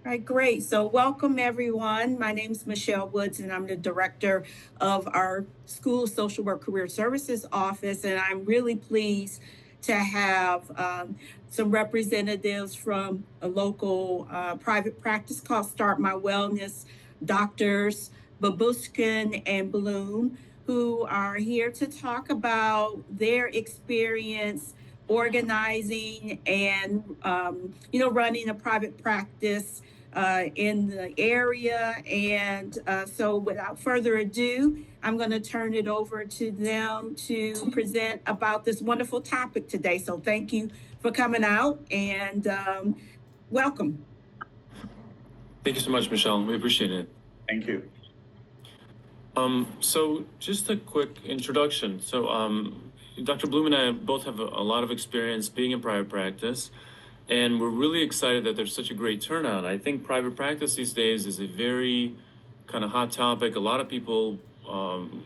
All right, great. So, welcome everyone. My name is Michelle Woods, and I'm the director of our School of Social Work Career Services office. And I'm really pleased to have some representatives from a local private practice called Start My Wellness, doctors Babushkin and Bloom, who are here to talk about their experience organizing and running a private practice in the area. And so, without further ado, I'm going to turn it over to them to present about this wonderful topic today. So, thank you for coming out and welcome. Thank you so much, Michelle. We appreciate it. Thank you. So just a quick introduction. Dr. Bloom and I both have a lot of experience being in private practice, and we're really excited that there's such a great turnout. I think private practice these days is a very kind of hot topic. A lot of people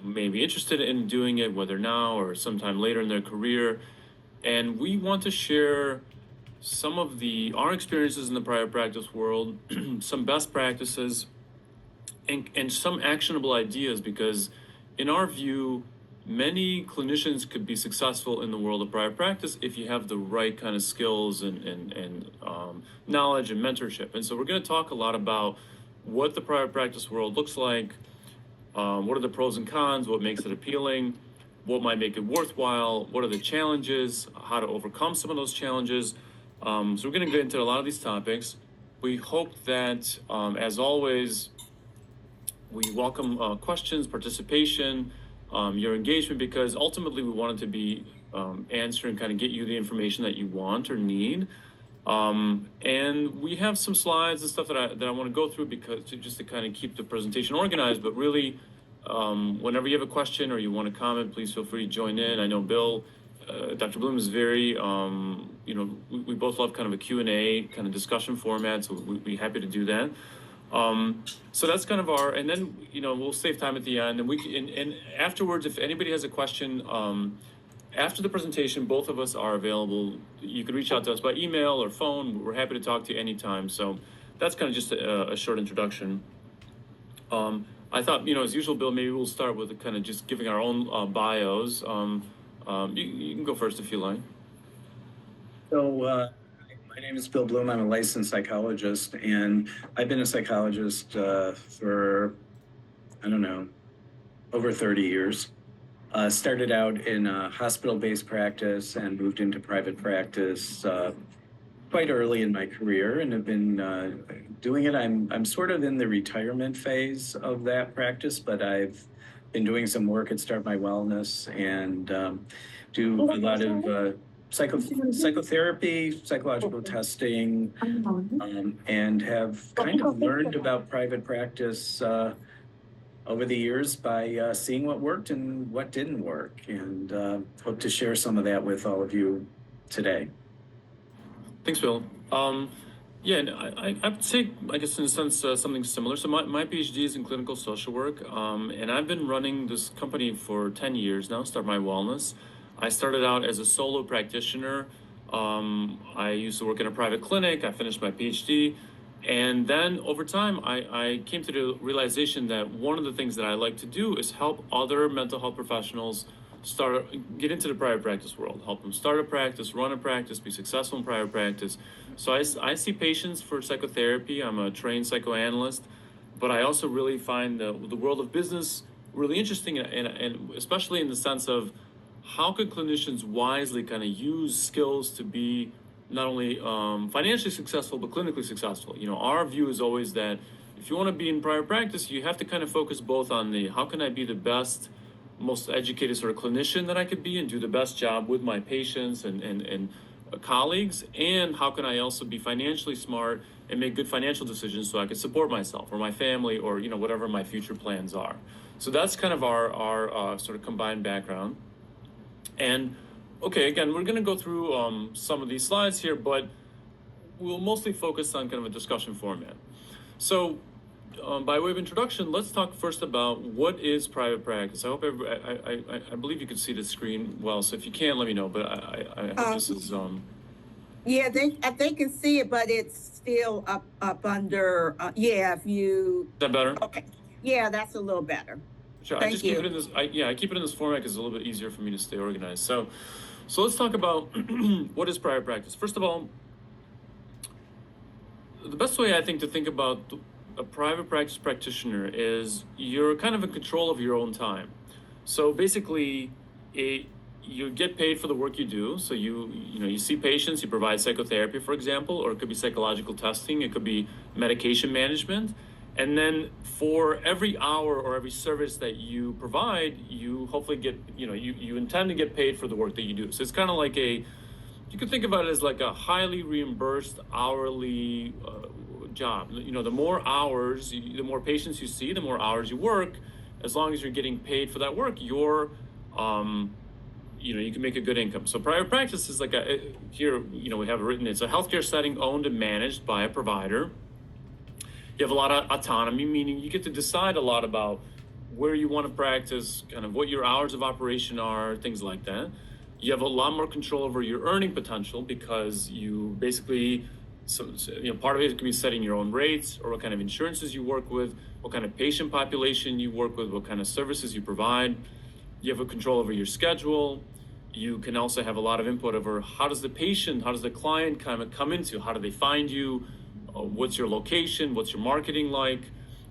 may be interested in doing it, whether now or sometime later in their career. And we want to share some of our experiences in the private practice world, some best practices, and some actionable ideas, because in our view, many clinicians could be successful in the world of private practice if you have the right kind of skills and knowledge and mentorship. And so we're going to talk a lot about what the private practice world looks like, what are the pros and cons, what makes it appealing, what might make it worthwhile, what are the challenges, how to overcome some of those challenges. So we're going to get into a lot of these topics. We hope that, as always, we welcome questions, participation, your engagement, because ultimately we want it to be answering, kind of get you the information that you want or need. And we have some slides and stuff that I want to go through just to kind of keep the presentation organized. But really, whenever you have a question or you want to comment, please feel free to join in. I know Bill, Dr. Bloom is very, we both love kind of a Q&A kind of discussion format, so we'd be happy to do that. So that's kind of and then, we'll save time at the end, and afterwards, if anybody has a question, after the presentation, both of us are available. You can reach out to us by email or phone. We're happy to talk to you anytime. So that's kind of just a short introduction. I thought, as usual, Bill, maybe we'll start with kind of just giving our own bios. You can go first if you like. So, my name is Bill Bloom. I'm a licensed psychologist, and I've been a psychologist for, over 30 years. Started out in a hospital-based practice and moved into private practice quite early in my career, and have been doing it. I'm sort of in the retirement phase of that practice, but I've been doing some work at Start My Wellness and do a lot of psychotherapy, psychological testing, and have kind of learned about private practice over the years by seeing what worked and what didn't work, and hope to share some of that with all of you today. Thanks, Bill. Yeah, and I would say, I guess in a sense, something similar. So my PhD is in clinical social work, and I've been running this company for 10 years now, Start My Wellness. I started out as a solo practitioner. I used to work in a private clinic. I finished my PhD. And then over time, I came to the realization that one of the things that I like to do is help other mental health professionals get into the private practice world, help them start a practice, run a practice, be successful in private practice. So I see patients for psychotherapy. I'm a trained psychoanalyst, but I also really find the world of business really interesting, and especially in the sense of how could clinicians wisely kind of use skills to be not only financially successful, but clinically successful. Our view is always that if you want to be in private practice, you have to kind of focus both on how can I be the best, most educated sort of clinician that I could be and do the best job with my patients and colleagues, and how can I also be financially smart and make good financial decisions so I could support myself or my family or whatever my future plans are. So that's kind of our sort of combined background. And okay, again, we're going to go through some of these slides here, but we'll mostly focus on kind of a discussion format. So by way of introduction, let's talk first about what is private practice. I hope I believe you can see the screen well, so if you can't, let me know, but I hope this is... Yeah, they can see it, but it's still up under, yeah, if you, Is that better? okay. Yeah, that's a little better. Sure. I Thank just keep it you. in this. I keep it in this format because it's a little bit easier for me to stay organized. So let's talk about what is private practice. First of all, the best way I think to think about a private practice practitioner is you're kind of in control of your own time. So basically, you get paid for the work you do. So you see patients, you provide psychotherapy, for example, or it could be psychological testing, it could be medication management. And then for every hour or every service that you provide, you hopefully get, you intend to get paid for the work that you do. So it's kind of like you could think about it as like a highly reimbursed hourly job. The more hours, the more patients you see, the more hours you work. As long as you're getting paid for that work, you can make a good income. So private practice is like here, we have it written, it's a healthcare setting owned and managed by a provider. You have a lot of autonomy, meaning you get to decide a lot about where you want to practice, kind of what your hours of operation are, things like that. You have a lot more control over your earning potential because you basically, part of it could be setting your own rates or what kind of insurances you work with, what kind of patient population you work with, what kind of services you provide. You have a control over your schedule. You can also have a lot of input over how does the client kind of come into, how do they find you? What's your location? What's your marketing like?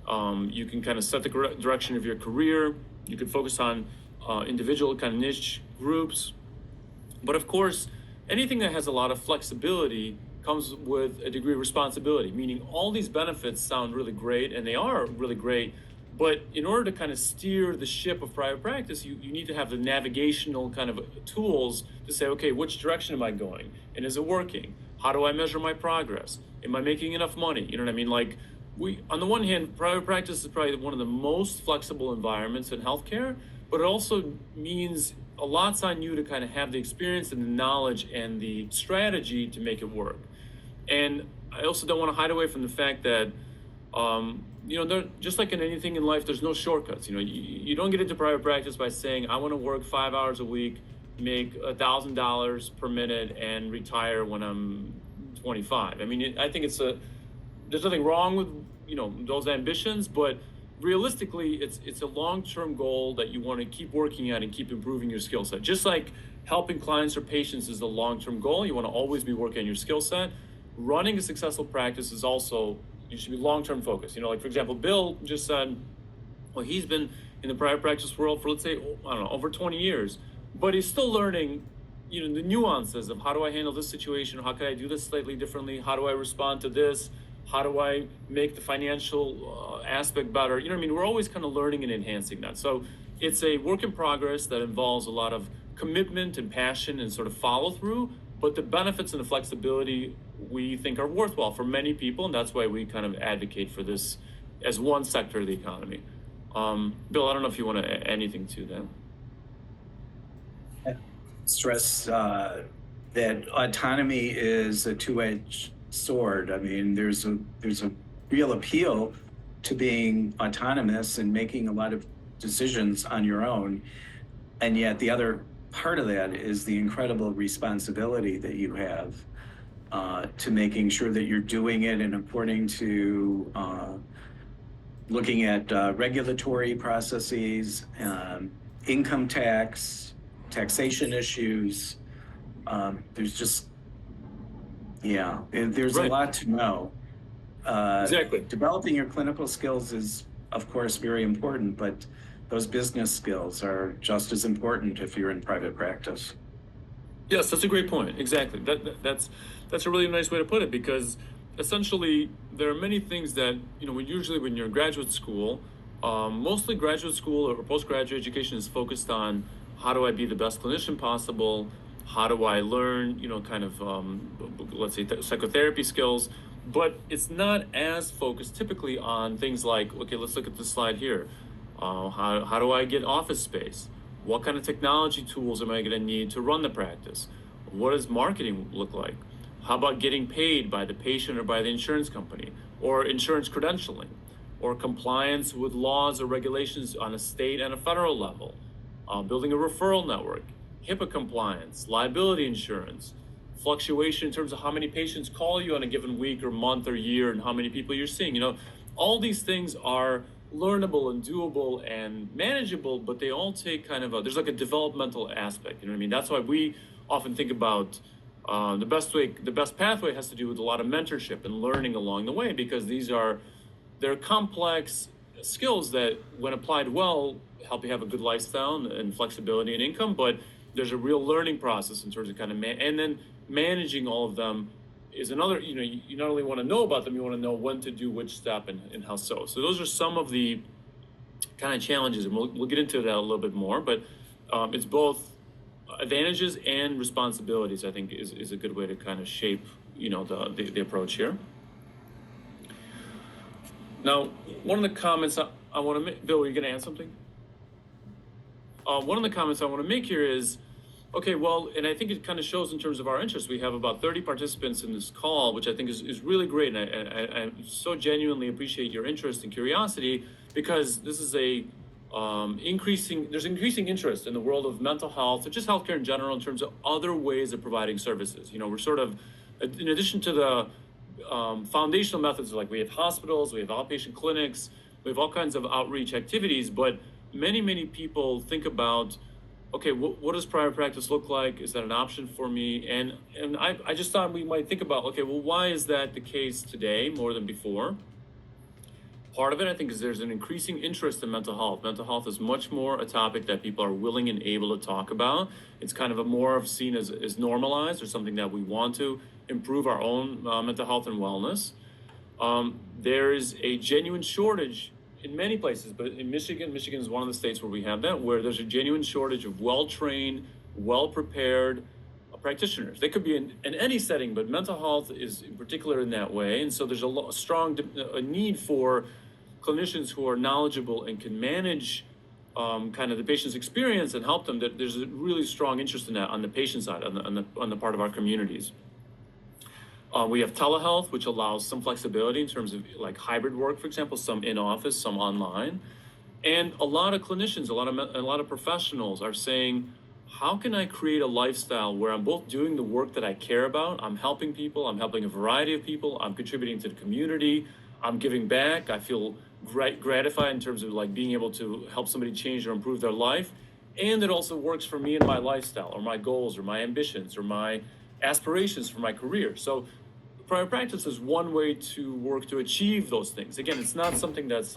You can kind of set the direction of your career. You can focus on individual kind of niche groups. But of course, anything that has a lot of flexibility comes with a degree of responsibility, meaning all these benefits sound really great, and they are really great. But in order to kind of steer the ship of private practice, you need to have the navigational kind of tools to say, okay, which direction am I going? And is it working? How do I measure my progress? Am I making enough money? You know what I mean? Like on the one hand, private practice is probably one of the most flexible environments in healthcare, but it also means a lot's on you to kind of have the experience and the knowledge and the strategy to make it work. And I also don't want to hide away from the fact that, just like in anything in life, there's no shortcuts. You don't get into private practice by saying, I want to work 5 hours a week, make $1,000 per minute and retire when I'm 25. I mean, I think there's nothing wrong with, those ambitions, but realistically, it's a long-term goal that you want to keep working at and keep improving your skill set. Just like helping clients or patients is a long-term goal, you want to always be working on your skill set. Running a successful practice is also, you should be long-term focused. Like for example, Bill just said, well, he's been in the private practice world for, let's say, I don't know, over 20 years, but he's still learning, the nuances of how do I handle this situation? How can I do this slightly differently? How do I respond to this? How do I make the financial aspect better? We're always kind of learning and enhancing that. So it's a work in progress that involves a lot of commitment and passion and sort of follow through, but the benefits and the flexibility we think are worthwhile for many people, and that's why we kind of advocate for this as one sector of the economy. Bill, I don't know if you want to add anything to that. Stress that autonomy is a two-edged sword. I mean, there's a real appeal to being autonomous and making a lot of decisions on your own, and yet the other part of that is the incredible responsibility that you have to making sure that you're doing it and according to looking at regulatory processes, income taxation issues. There's Right. a lot to know. Exactly. Developing your clinical skills is, of course, very important, but those business skills are just as important if you're in private practice. Yes, that's a great point. Exactly. That's a really nice way to put it, because essentially there are many things that, when you're in graduate school, mostly graduate school or postgraduate education is focused on how do I be the best clinician possible? How do I learn, let's say psychotherapy skills? But it's not as focused typically on things like, okay, let's look at this slide here. How do I get office space? What kind of technology tools am I going to need to run the practice? What does marketing look like? How about getting paid by the patient or by the insurance company, or insurance credentialing, or compliance with laws or regulations on a state and a federal level, building a referral network, HIPAA compliance, liability insurance, fluctuation in terms of how many patients call you on a given week or month or year and how many people you're seeing. All these things are learnable and doable and manageable, but they all take kind of there's like a developmental aspect. You know what I mean? That's why we often think about the best pathway has to do with a lot of mentorship and learning along the way, because they're complex skills that, when applied well, help you have a good lifestyle and flexibility and income. But there's a real learning process in terms of kind of and then managing all of them is another. You not only want to know about them, you want to know when to do which step and how so. So those are some of the kind of challenges, and we'll get into that a little bit more. But it's both advantages and responsibilities, I think, is a good way to kind of shape the approach here. Now, one of the comments I want to make, Bill, are you going to add something? One of the comments I want to make here is, okay, well, and I think it kind of shows in terms of our interest. We have about 30 participants in this call, which I think is really great. And I so genuinely appreciate your interest and curiosity, because this is there's increasing interest in the world of mental health, or just healthcare in general, in terms of other ways of providing services. We're sort of, in addition to the foundational methods, like we have hospitals, we have outpatient clinics, we have all kinds of outreach activities, but many people think about, okay, what does private practice look like? Is that an option for me? And I just thought we might think about, okay, well, why is that the case today more than before? Part of it, I think, is there's an increasing interest in mental health. Mental health is much more a topic that people are willing and able to talk about. It's kind of seen as normalized, or something that we want to improve our own mental health and wellness. There is a genuine shortage in many places, but in Michigan is one of the states where we have that, where there's a genuine shortage of well-trained, well-prepared practitioners. They could be in any setting, but mental health is in particular in that way. And so there's a strong need for clinicians who are knowledgeable and can manage kind of the patient's experience and help them. That there's a really strong interest in that on the patient side, on the part of our communities. We have telehealth, which allows some flexibility in terms of like hybrid work, for example, some in office, some online. And a lot of clinicians, a lot of professionals are saying, how can I create a lifestyle where I'm both doing the work that I care about, I'm helping people, I'm helping a variety of people, I'm contributing to the community, I'm giving back, I feel gratified in terms of like being able to help somebody change or improve their life, and it also works for me and my lifestyle, or my goals, or my ambitions, or my aspirations for my career. So private practice is one way to work to achieve those things. Again, it's not something that's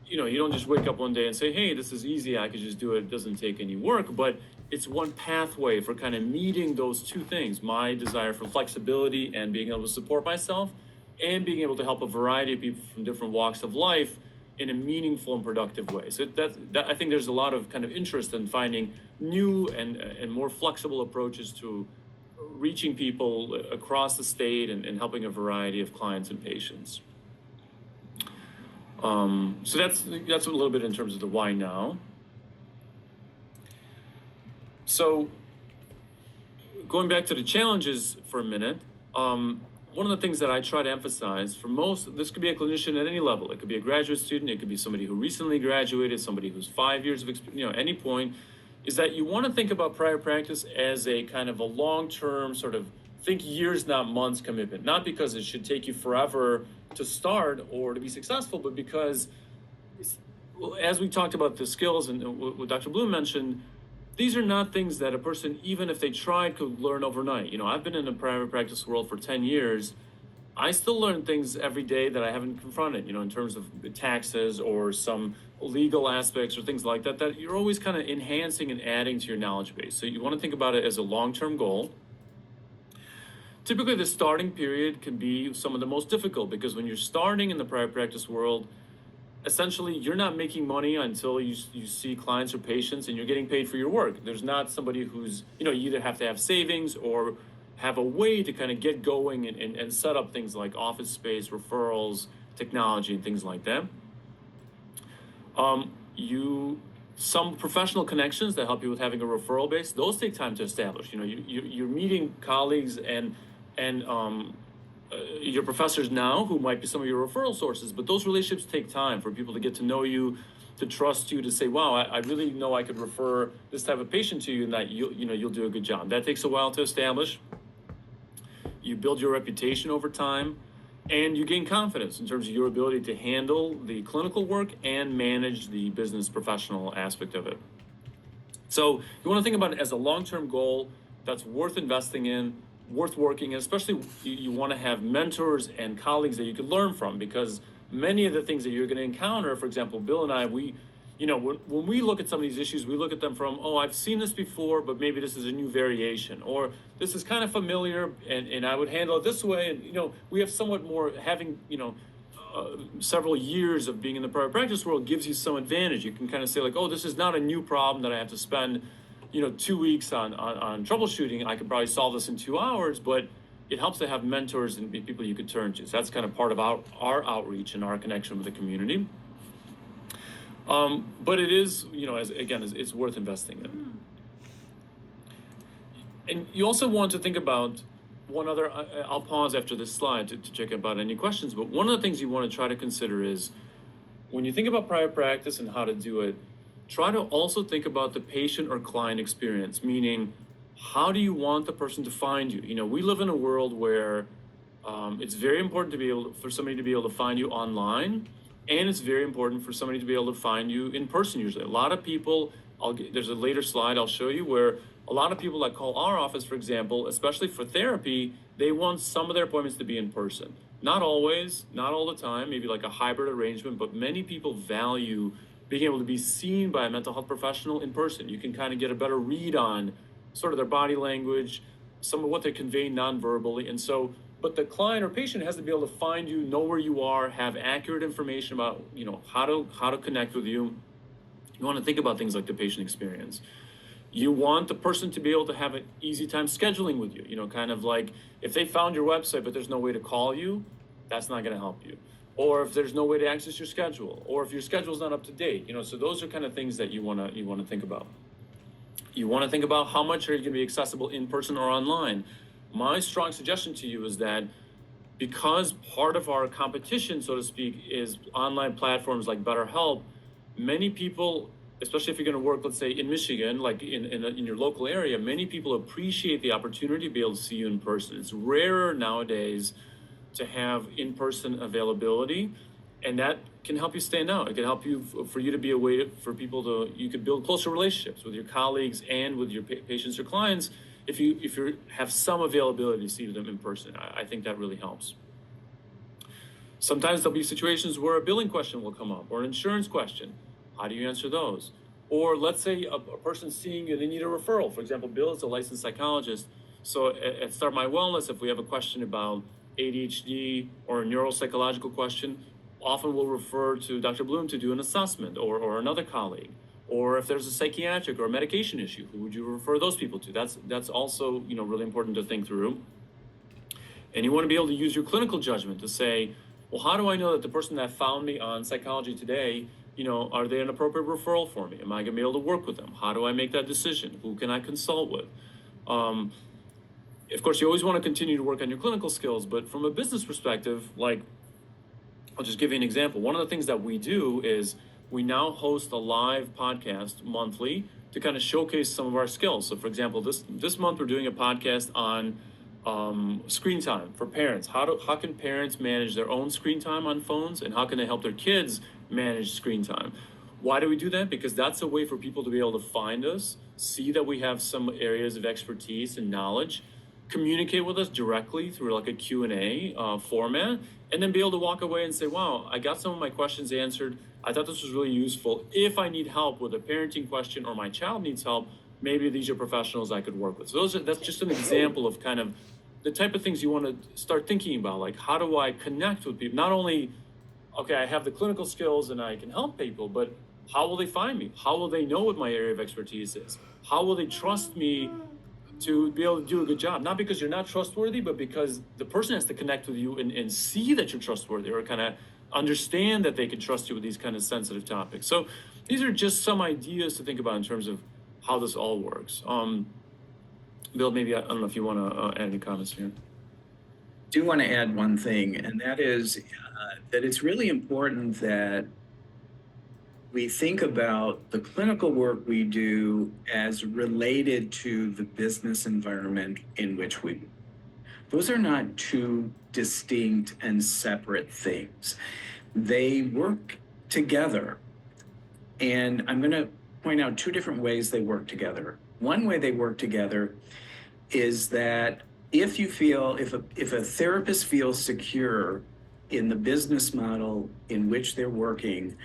you don't just wake up one day and say, hey, this is easy, I could just do it, it doesn't take any work. But it's one pathway for kind of meeting those two things: my desire for flexibility and being able to support myself, and being able to help a variety of people from different walks of life in a meaningful and productive way. So that I think there's a lot of kind of interest in finding new and more flexible approaches to reaching people across the state and helping a variety of clients and patients. So that's a little bit in terms of the why now. So going back to the challenges for a minute, one of the things that I try to emphasize for this could be a clinician at any level. It could be a graduate student, it could be somebody who recently graduated, somebody who's 5 years of experience, any point, is that you want to think about private practice as a kind of a long-term sort of think years, not months commitment. Not because it should take you forever to start or to be successful, but because, as we talked about the skills and what Dr. Bloom mentioned, these are not things that a person, even if they tried, could learn overnight. I've been in the private practice world for 10 years. I still learn things every day that I haven't confronted, in terms of taxes or some legal aspects or things like that, that you're always kind of enhancing and adding to your knowledge base. So you want to think about it as a long-term goal. Typically, the starting period can be some of the most difficult, because when you're starting in the private practice world, essentially you're not making money until you see clients or patients and you're getting paid for your work. There's not somebody who's, you either have to have savings or have a way to kind of get going and set up things like office space, referrals, technology, and things like that. Some professional connections that help you with having a referral base, those take time to establish. You're meeting colleagues and your professors now who might be some of your referral sources, but those relationships take time for people to get to know you, to trust you to say, wow, I really know I could refer this type of patient to you and that you'll do a good job. That takes a while to establish. You build your reputation over time, and you gain confidence in terms of your ability to handle the clinical work and manage the business professional aspect of it. So you want to think about it as a long-term goal that's worth investing in, worth working, and especially you want to have mentors and colleagues that you can learn from, because many of the things that you're going to encounter, for example, Bill and I, when we look at some of these issues, we look at them from, oh, I've seen this before, but maybe this is a new variation, or this is kind of familiar and I would handle it this way. And, we have somewhat more having, several years of being in the private practice world gives you some advantage. You can kind of say like, oh, this is not a new problem that I have to spend, 2 weeks on troubleshooting. I could probably solve this in 2 hours, but it helps to have mentors and people you could turn to. So that's kind of part of our outreach and our connection with the community. But it is, it's worth investing in. And you also want to think about one other, I'll pause after this slide to check about any questions, but one of the things you want to try to consider is when you think about private practice and how to do it, try to also think about the patient or client experience, meaning how do you want the person to find you? We live in a world where it's very important for somebody to be able to find you online, and it's very important for somebody to be able to find you in person usually. A lot of people, there's a later slide I'll show you where a lot of people that call our office, for example, especially for therapy, they want some of their appointments to be in person. Not always, not all the time, maybe like a hybrid arrangement, but many people value being able to be seen by a mental health professional in person. You can kind of get a better read on sort of their body language, some of what they convey non-verbally. And so, but the client or patient has to be able to find you, know where you are, have accurate information about, how to connect with you. You want to think about things like the patient experience. You want the person to be able to have an easy time scheduling with you, kind of like if they found your website, but there's no way to call you, that's not going to help you. Or if there's no way to access your schedule, or if your schedule's not up to date, so those are kind of things that you want to think about. You want to think about how much are you going to be accessible in person or online. My strong suggestion to you is that because part of our competition, so to speak, is online platforms like BetterHelp, many people, especially if you're going to work, let's say in Michigan, like in your local area, many people appreciate the opportunity to be able to see you in person. It's rarer nowadays to have in-person availability, and that can help you stand out. It can help you for you to be a way for people you could build closer relationships with your colleagues and with your patients or clients if you have some availability to see them in person. I think that really helps. Sometimes there'll be situations where a billing question will come up or an insurance question. How do you answer those? Or let's say a person's seeing you, they need a referral. For example, Bill is a licensed psychologist. So at Start My Wellness, if we have a question about ADHD or a neuropsychological question, often we'll refer to Dr. Bloom to do an assessment or another colleague. Or if there's a psychiatric or a medication issue, who would you refer those people to? That's also really important to think through. And you want to be able to use your clinical judgment to say, well, how do I know that the person that found me on Psychology Today, are they an appropriate referral for me? Am I going to be able to work with them? How do I make that decision? Who can I consult with? Of course, you always want to continue to work on your clinical skills, but from a business perspective, like, I'll just give you an example. One of the things that we do is we now host a live podcast monthly to kind of showcase some of our skills. So for example, this month we're doing a podcast on screen time for parents. How can parents manage their own screen time on phones, and how can they help their kids manage screen time? Why do we do that? Because that's a way for people to be able to find us, see that we have some areas of expertise and knowledge, communicate with us directly through like a Q&A format, and then be able to walk away and say, wow, I got some of my questions answered. I thought this was really useful. If I need help with a parenting question or my child needs help, maybe these are professionals I could work with. So that's just an example of kind of the type of things you want to start thinking about, like how do I connect with people? Not only, okay, I have the clinical skills and I can help people, but how will they find me? How will they know what my area of expertise is? How will they trust me to be able to do a good job? Not because you're not trustworthy, but because the person has to connect with you and see that you're trustworthy, or kind of understand that they can trust you with these kind of sensitive topics. So these are just some ideas to think about in terms of how this all works. Bill, maybe I don't know if you want to add any comments here. Do want to add one thing, and that is that it's really important that we think about the clinical work we do as related to the business environment in which we, those are not two distinct and separate things. They work together. And I'm going to point out two different ways they work together. One way they work together is that if a therapist feels secure in the business model in which they're working,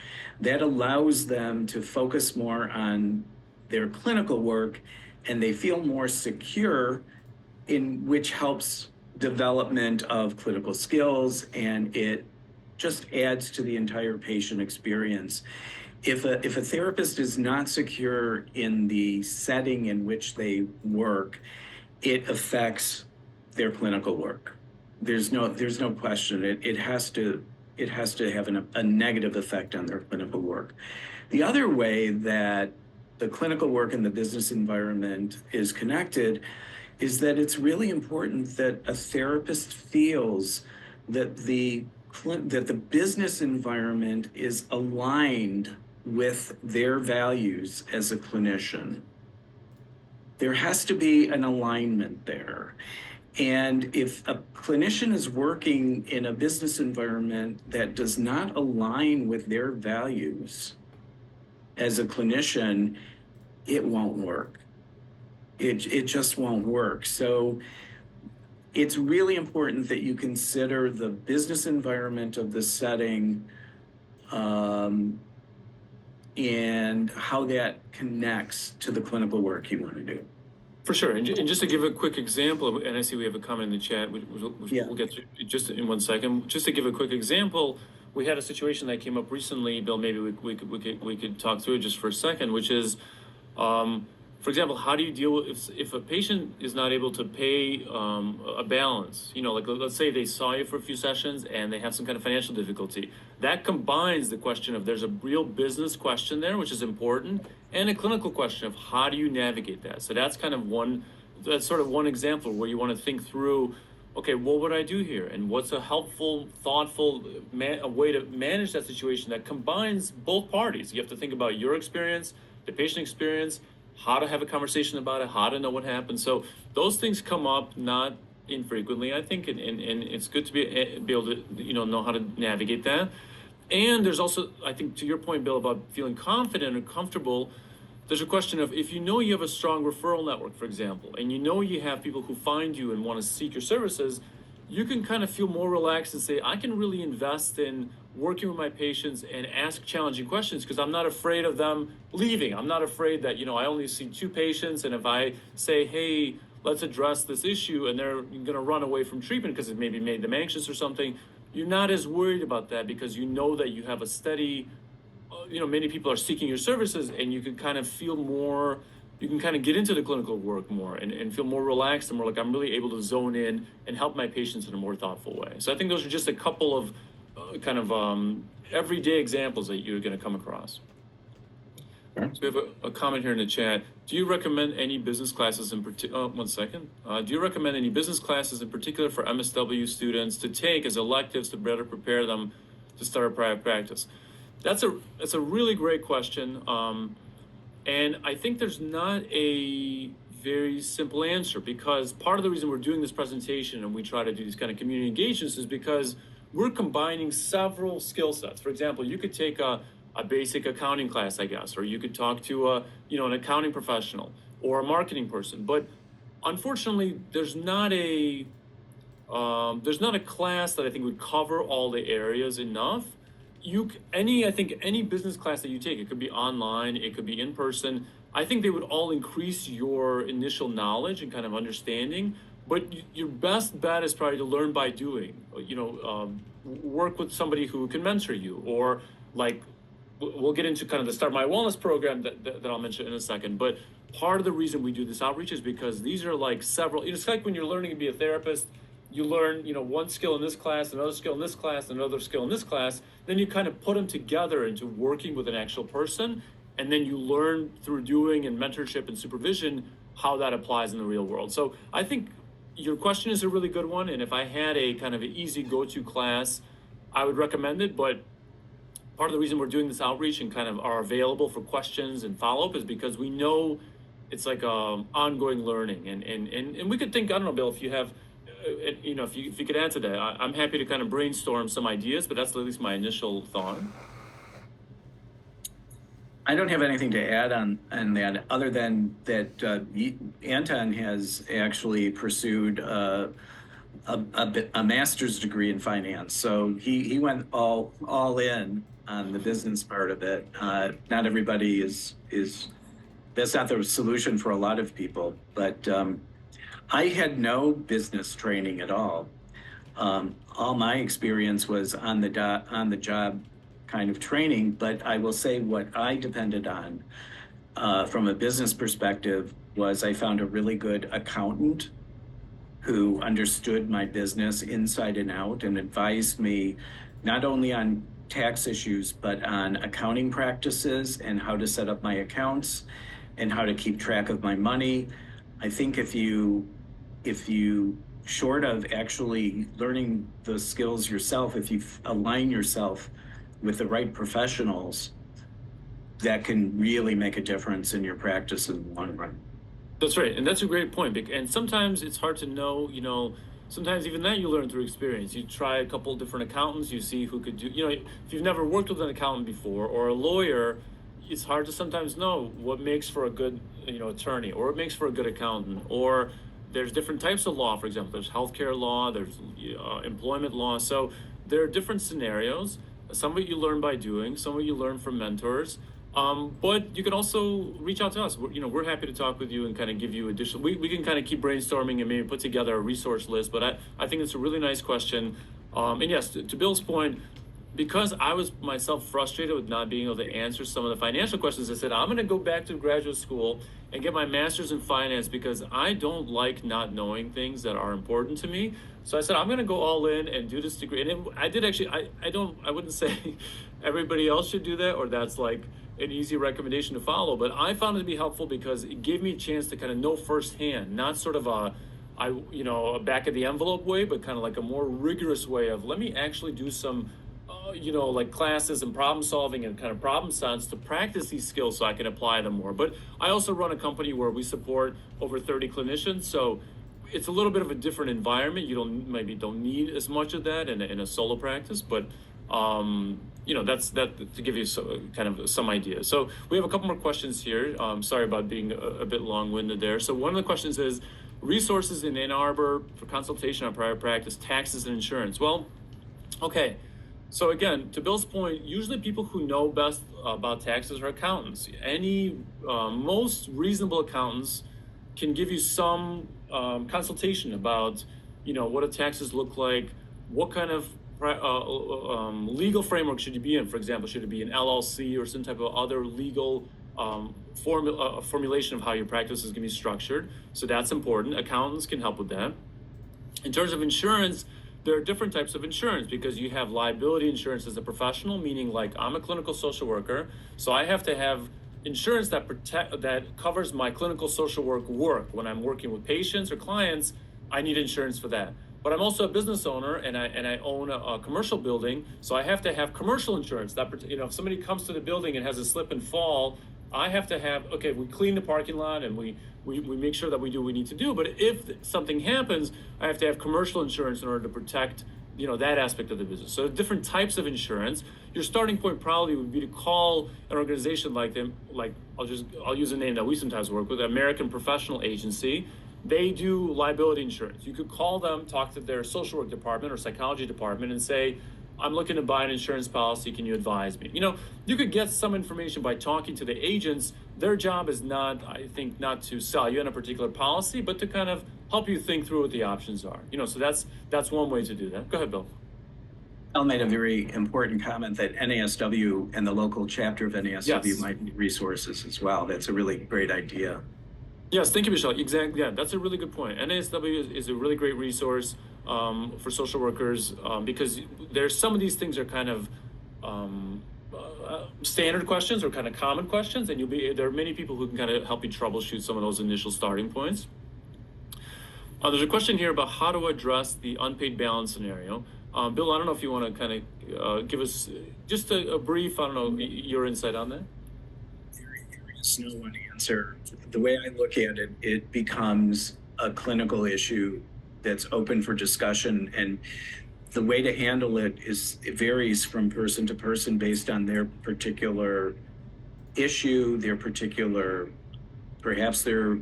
that allows them to focus more on their clinical work, and they feel more secure, in which helps development of clinical skills, and it just adds to the entire patient experience. If a therapist is not secure in the setting in which they work, it affects their clinical work. There's no question. It has to have a negative effect on their clinical work. The other way that the clinical work and the business environment is connected is that it's really important that a therapist feels that the business environment is aligned with their values as a clinician. There has to be an alignment there. And if a clinician is working in a business environment that does not align with their values as a clinician, it won't work. It just won't work. So it's really important that you consider the business environment of the setting, and how that connects to the clinical work you want to do. For sure. And just to give a quick example, and I see we have a comment in the chat, we'll get to just in 1 second. Just to give a quick example, we had a situation that came up recently, Bill, maybe we could talk through it just for a second, which is, for example, how do you deal with if a patient is not able to pay a balance? You know, like let's say they saw you for a few sessions and they have some kind of financial difficulty. That combines the question of there's a real business question there, which is important, and a clinical question of how do you navigate that. So that's kind of sort of one example where you want to think through, okay, what would I do here? And what's a helpful, thoughtful way to manage that situation that combines both parties? You have to think about your experience, the patient experience, how to have a conversation about it, how to know what happened. So those things come up not infrequently, I think, and it's good to be able to know how to navigate that. And there's also, I think, to your point, Bill, about feeling confident and comfortable, there's a question of if you know you have a strong referral network, for example, and you know you have people who find you and want to seek your services, you can kind of feel more relaxed and say, I can really invest in working with my patients and ask challenging questions because I'm not afraid of them leaving. I'm not afraid that, I only see 2 patients, and if I say, hey, let's address this issue, and they're going to run away from treatment because it maybe made them anxious or something, you're not as worried about that because you know that you have a steady, many people are seeking your services, and you can kind of feel more, you can kind of get into the clinical work more and feel more relaxed and more like I'm really able to zone in and help my patients in a more thoughtful way. So I think those are just a couple of everyday examples that you're going to come across. So we have a comment here in the chat. Do you recommend any business classes in particular? 1 second. Do you recommend any business classes in particular for MSW students to take as electives to better prepare them to start a private practice? That's a really great question. And I think there's not a very simple answer, because part of the reason we're doing this presentation and we try to do these kind of community engagements is because we're combining several skill sets. For example, you could take a basic accounting class, I guess, or you could talk to an accounting professional or a marketing person. But unfortunately, there's not a class that I think would cover all the areas enough. I think any business class that you take, it could be online, it could be in person, I think they would all increase your initial knowledge and kind of understanding. But your best bet is probably to learn by doing. Work with somebody who can mentor you, or like we'll get into kind of the Start My Wellness program that I'll mention in a second. But part of the reason we do this outreach is because these are like several. It's like when you're learning to be a therapist, you learn one skill in this class, another skill in this class, another skill in this class. Then you kind of put them together into working with an actual person, and then you learn through doing and mentorship and supervision how that applies in the real world. So I think your question is a really good one, and if I had a kind of an easy go-to class, I would recommend it. But part of the reason we're doing this outreach and kind of are available for questions and follow-up is because we know it's like ongoing learning, and we could think, I don't know, Bill, if you have, if you could add to that, I'm happy to kind of brainstorm some ideas, but that's at least my initial thought. I don't have anything to add on that other than that Anton has actually pursued a master's degree in finance. So he went all in on the business part of it. Not everybody is that's not the solution for a lot of people, but I had no business training at all. All my experience was on the job kind of training, but I will say what I depended on from a business perspective was I found a really good accountant who understood my business inside and out and advised me not only on tax issues, but on accounting practices and how to set up my accounts and how to keep track of my money. I think if you short of actually learning those skills yourself, if you align yourself with the right professionals, that can really make a difference in your practice in the long run. That's right, and that's a great point. And sometimes it's hard to know, sometimes even that you learn through experience. You try a couple of different accountants, you see who could do, if you've never worked with an accountant before or a lawyer, it's hard to sometimes know what makes for a good, attorney, or what makes for a good accountant, or there's different types of law. For example, there's healthcare law, there's employment law. So there are different scenarios. Some of it you learn by doing, some of it you learn from mentors. But you can also reach out to us. We're happy to talk with you and kind of give you additional, we can kind of keep brainstorming and maybe put together a resource list, but I think it's a really nice question. And yes, to Bill's point, because I was myself frustrated with not being able to answer some of the financial questions, I said, I'm gonna go back to graduate school and get my master's in finance because I don't like not knowing things that are important to me. So I said, I'm gonna go all in and do this degree. And I did actually, I wouldn't say everybody else should do that, or that's like an easy recommendation to follow, but I found it to be helpful because it gave me a chance to kind of know firsthand, not sort of a back of the envelope way, but kind of like a more rigorous way of, let me actually do some like classes and problem solving and kind of problem science to practice these skills so I can apply them more. But I also run a company where we support over 30 clinicians, so it's a little bit of a different environment. You don't need as much of that in a solo practice, but that's to give you kind of some idea. So we have a couple more questions here. Sorry about being a bit long-winded there. So one of the questions is resources in Ann Arbor for consultation on private practice, taxes and insurance. Well, okay. So again, to Bill's point, usually people who know best about taxes are accountants. Most reasonable accountants can give you some consultation about, what do taxes look like, what kind of legal framework should you be in? For example, should it be an LLC or some type of other legal formulation of how your practice is going to be structured? So that's important. Accountants can help with that. In terms of insurance, there are different types of insurance because you have liability insurance as a professional, meaning like I'm a clinical social worker, so I have to have insurance that covers my clinical social work when I'm working with patients or clients. I need insurance for that. But I'm also a business owner and I own a commercial building, so I have to have commercial insurance. That if somebody comes to the building and has a slip and fall, I have to have, we clean the parking lot and we make sure that we do what we need to do. But if something happens, I have to have commercial insurance in order to protect, that aspect of the business. So different types of insurance. Your starting point probably would be to call an organization like them, like I'll use a name that we sometimes work with, American Professional Agency. They do liability insurance. You could call them, talk to their social work department or psychology department and say, I'm looking to buy an insurance policy. Can you advise me? You could get some information by talking to the agents. Their job is not to sell you on a particular policy, but to kind of help you think through what the options are. So that's one way to do that. Go ahead, Bill. Al made a very important comment that NASW and the local chapter of NASW might need resources as well. That's a really great idea. Yes, thank you, Michelle. Exactly. Yeah, that's a really good point. NASW is a really great resource for social workers because there's some of these things are kind of standard questions or kind of common questions, and there are many people who can kind of help you troubleshoot some of those initial starting points. There's a question here about how to address the unpaid balance scenario. Bill, I don't know if you want to kind of give us just a brief, I don't know, your insight on that. There is no one answer. The way I look at it, it becomes a clinical issue that's open for discussion, and the way to handle it it varies from person to person based on their particular issue, their particular, perhaps their,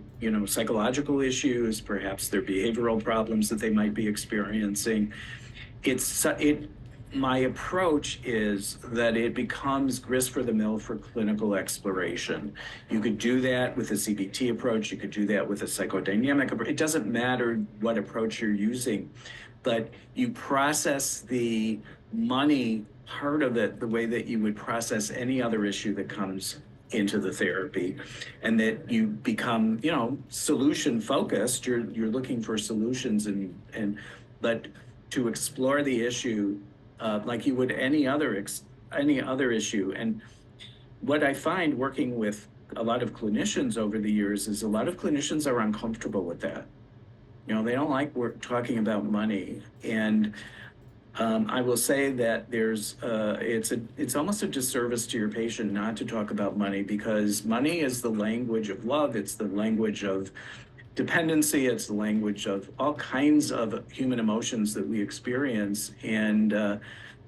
psychological issues, perhaps their behavioral problems that they might be experiencing. It My approach is that it becomes grist for the mill for clinical exploration. You could do that with a CBT approach, you could do that with a psychodynamic approach. It doesn't matter what approach you're using, but you process the money part of it the way that you would process any other issue that comes into the therapy, and that you become, solution focused. You're looking for solutions, but to explore the issue like you would any other issue. And what I find working with a lot of clinicians over the years is a lot of clinicians are uncomfortable with that. They don't like talking about money. And I will say that it's almost a disservice to your patient not to talk about money, because money is the language of love. It's the language of dependency. It's the language of all kinds of human emotions that we experience. And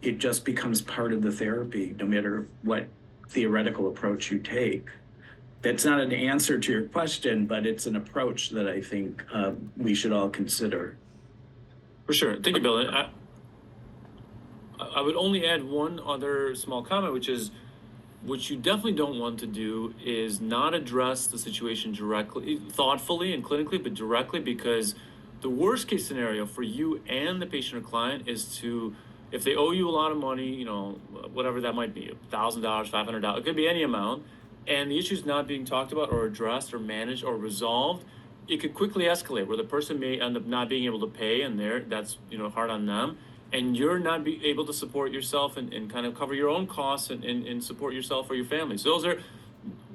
it just becomes part of the therapy, no matter what theoretical approach you take. That's not an answer to your question, but it's an approach that I think we should all consider. For sure. Thank you, Bill. I would only add one other small comment, which is what you definitely don't want to do is not address the situation directly, thoughtfully and clinically, but directly, because the worst case scenario for you and the patient or client is to, if they owe you a lot of money, whatever that might be, $1,000, $500, it could be any amount, and the issue is not being talked about or addressed or managed or resolved, it could quickly escalate where the person may end up not being able to pay, and that's hard on them, and you're not be able to support yourself and kind of cover your own costs and support yourself or your family. So those are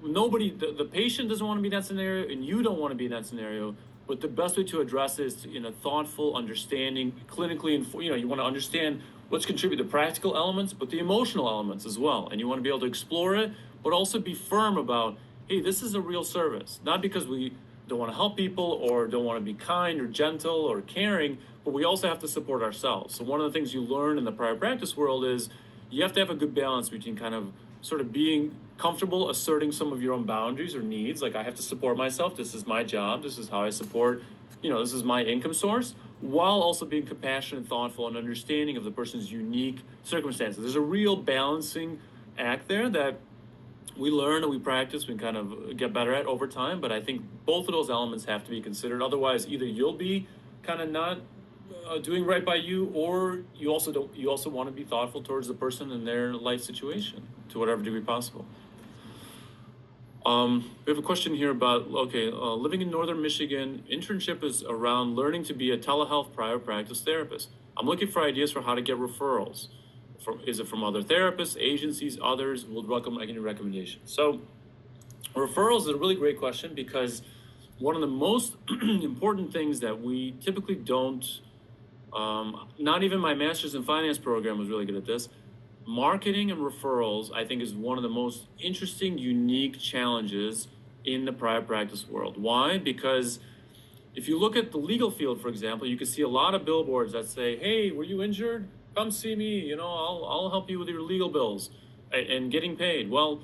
the patient doesn't want to be in that scenario, and you don't want to be in that scenario. But the best way to address it is in a thoughtful, understanding, clinically, you want to understand what's contributed, the practical elements, but the emotional elements as well. And you want to be able to explore it, but also be firm about, hey, this is a real service. Not because we don't want to help people or don't want to be kind or gentle or caring, but we also have to support ourselves. So one of the things you learn in the private practice world is you have to have a good balance between kind of sort of being comfortable asserting some of your own boundaries or needs. Like, I have to support myself. This is my job. This is how I support, this is my income source, while also being compassionate, thoughtful, and understanding of the person's unique circumstances. There's a real balancing act there that we learn and we practice, we kind of get better at over time. But I think both of those elements have to be considered. Otherwise, either you'll be kind of not doing right by you, or you also want to be thoughtful towards the person and their life situation to whatever degree possible. We have a question here about, living in Northern Michigan, internship is around learning to be a telehealth private practice therapist. I'm looking for ideas for how to get referrals. Is it from other therapists, agencies, others? Would welcome any recommendations. So referrals is a really great question, because one of the most important things that we typically don't, not even my master's in finance program was really good at this. Marketing and referrals, I think, is one of the most interesting, unique challenges in the private practice world. Why? Because if you look at the legal field, for example, you can see a lot of billboards that say, hey, were you injured? Come see me, I'll help you with your legal bills and getting paid. Well,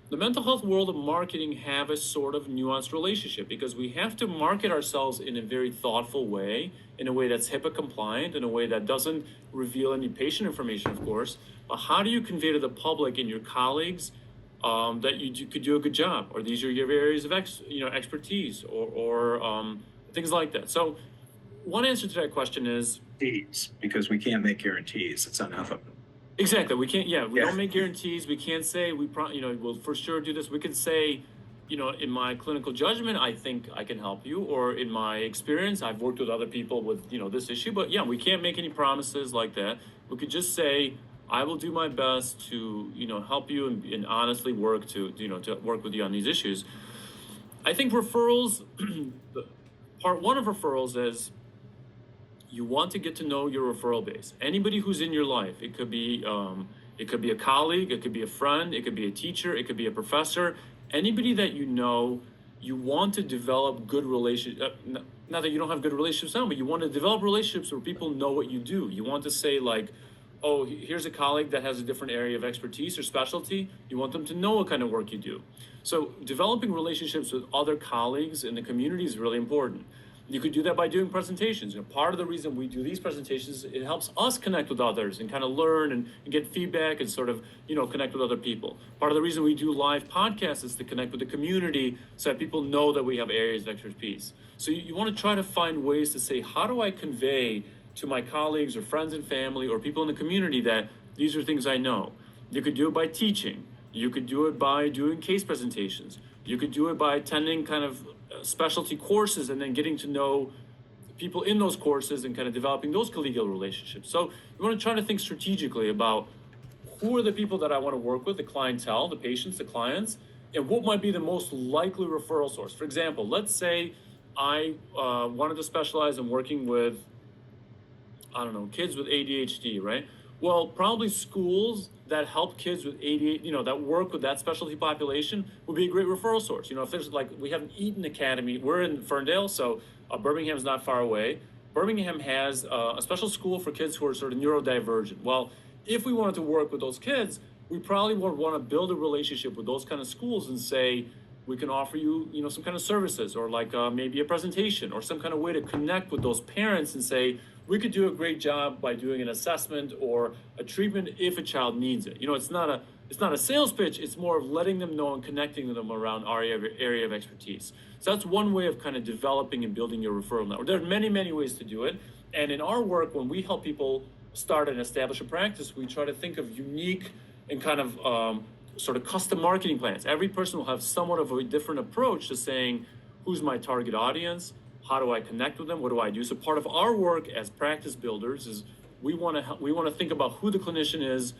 the mental health world and marketing have a sort of nuanced relationship, because we have to market ourselves in a very thoughtful way, in a way that's HIPAA compliant, in a way that doesn't reveal any patient information, of course. But how do you convey to the public and your colleagues that you could do a good job, or these are your areas of expertise, or things like that? So one answer to that question is, because we can't make guarantees. It's unethical. Exactly. We can't, we don't make guarantees. We can't say we'll for sure do this. We could say, in my clinical judgment, I think I can help you, or in my experience, I've worked with other people with, this issue. But we can't make any promises like that. We could just say, I will do my best to, help you and honestly work to work with you on these issues. I think referrals, part one of referrals is, you want to get to know your referral base. Anybody who's in your life, it could be a colleague, it could be a friend, it could be a teacher, it could be a professor, anybody that you know. You want to develop good relationships. Not that you don't have good relationships now, but you want to develop relationships where people know what you do. You want to say like, oh, here's a colleague that has a different area of expertise or specialty. You want them to know what kind of work you do. So developing relationships with other colleagues in the community is really important. You could do that by doing presentations. Part of the reason we do these presentations, it helps us connect with others and kind of learn and get feedback and sort of, connect with other people. Part of the reason we do live podcasts is to connect with the community so that people know that we have areas of expertise. So you want to try to find ways to say, how do I convey to my colleagues or friends and family or people in the community that these are things I know? You could do it by teaching. You could do it by doing case presentations. You could do it by attending kind of specialty courses and then getting to know people in those courses and kind of developing those collegial relationships. So you want to try to think strategically about who are the people that I want to work with, the clientele, the patients, the clients, and what might be the most likely referral source. For example, let's say I wanted to specialize in working with, I don't know, kids with ADHD, right? Well, probably schools that help kids with ADHD, that work with that specialty population would be a great referral source. If there's we have an Eaton Academy, we're in Ferndale, so Birmingham's not far away. Birmingham has a special school for kids who are sort of neurodivergent. Well, if we wanted to work with those kids, we probably would want to build a relationship with those kind of schools and say, we can offer you, some kind of services or maybe a presentation or some kind of way to connect with those parents and say, we could do a great job by doing an assessment or a treatment if a child needs it. It's not a sales pitch. It's more of letting them know and connecting them around our area of expertise. So that's one way of kind of developing and building your referral network. There are many, many ways to do it. And in our work, when we help people start and establish a practice, we try to think of unique and kind of sort of custom marketing plans. Every person will have somewhat of a different approach to saying, who's my target audience? How do I connect with them? What do I do? So part of our work as practice builders is we want to think about who the clinician is,